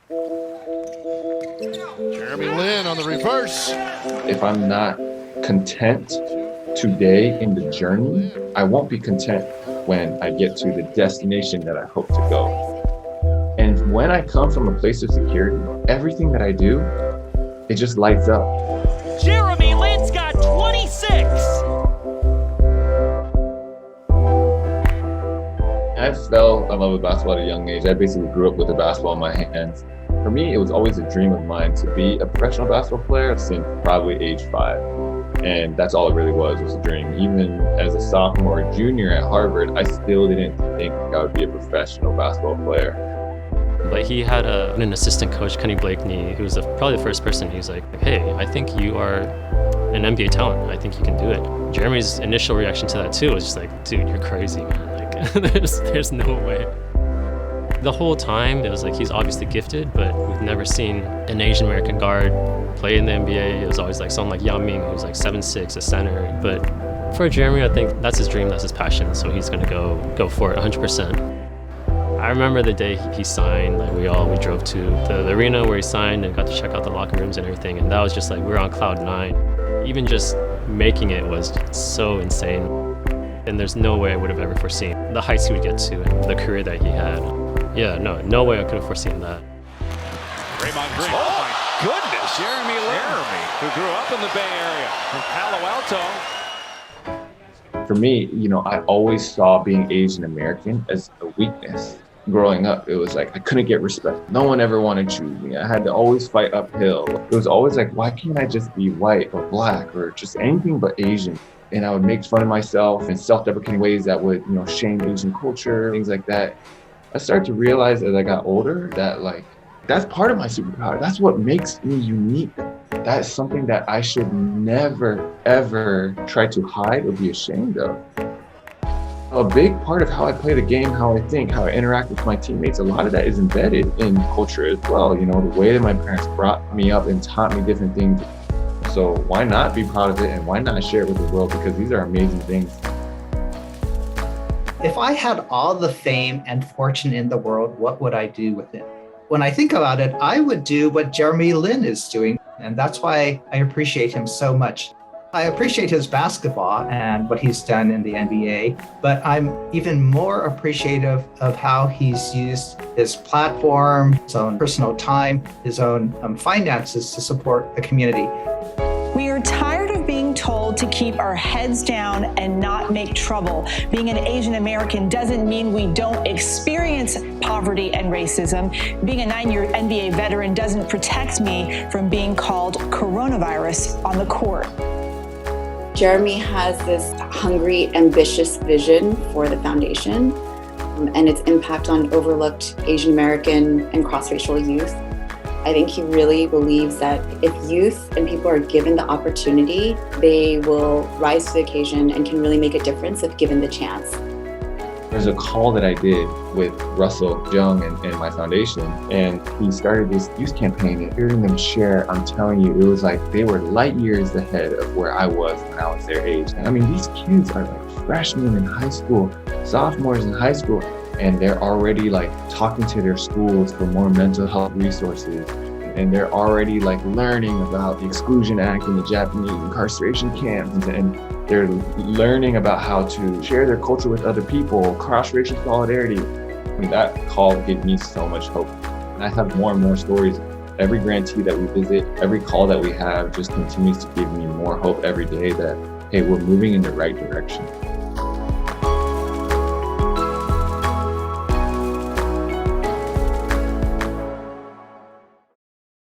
Jeremy Lin on the reverse. If I'm not content today in the journey, I won't be content when I get to the destination that I hope to go. And when I come from a place of security, everything that I do, it just lights up. Jeremy Lin's got 26. I fell in love with basketball at a young age. I basically grew up with a basketball in my hands. For me, it was always a dream of mine to be a professional basketball player since probably age 5. And that's all it really was a dream. Even as a sophomore or junior at Harvard, I still didn't think I would be a professional basketball player. But he had an assistant coach, Kenny Blakeney, who was probably the first person. He was like, hey, I think you are an NBA talent. I think you can do it. Jeremy's initial reaction to that too was just like, dude, you're crazy, man. Like, there's no way. The whole time, it was like he's obviously gifted, but we've never seen an Asian American guard play in the NBA. It was always like someone like Yao Ming, who's like 7'6", a center. But for Jeremy, I think that's his dream, that's his passion. So he's gonna go for it 100%. I remember the day he signed, like we drove to the arena where he signed and got to check out the locker rooms and everything. And that was just like, we were on cloud 9. Even just making it was so insane. And there's no way I would have ever foreseen the heights he would get to and the career that he had. Yeah, no way I could have foreseen that. Draymond Green. Oh my goodness, Jeremy Lin, who grew up in the Bay Area from Palo Alto. For me, I always saw being Asian American as a weakness. Growing up, it was like I couldn't get respect. No one ever wanted to choose me. I had to always fight uphill. It was always like, why can't I just be white or black or just anything but Asian? And I would make fun of myself in self-deprecating ways that would, shame Asian culture, things like that. I started to realize as I got older that that's part of my superpower. That's what makes me unique. That's something that I should never, ever try to hide or be ashamed of. A big part of how I play the game, how I think, how I interact with my teammates, a lot of that is embedded in culture as well. The way that my parents brought me up and taught me different things. So why not be proud of it and why not share it with the world? Because these are amazing things. If I had all the fame and fortune in the world, what would I do with it? When I think about it, I would do what Jeremy Lin is doing. And that's why I appreciate him so much. I appreciate his basketball and what he's done in the NBA, but I'm even more appreciative of how he's used his platform, his own personal time, his own finances to support the community. We are tired of being told to keep our heads down and not make trouble. Being an Asian American doesn't mean we don't experience poverty and racism. Being a 9-year NBA veteran doesn't protect me from being called coronavirus on the court. Jeremy has this hungry, ambitious vision for the foundation and its impact on overlooked Asian American and cross-racial youth. I think he really believes that if youth and people are given the opportunity, they will rise to the occasion and can really make a difference if given the chance. There's a call that I did with Russell Jung and my foundation, and he started this youth campaign, and hearing them share, I'm telling you, it was like they were light years ahead of where I was when I was their age. I mean, these kids are like freshmen in high school, sophomores in high school, and they're already like talking to their schools for more mental health resources. And they're already like learning about the Exclusion Act and the Japanese incarceration camps. And they're learning about how to share their culture with other people, cross-racial solidarity. I mean, that call gave me so much hope. And I have more and more stories. Every grantee that we visit, every call that we have just continues to give me more hope every day that, hey, we're moving in the right direction.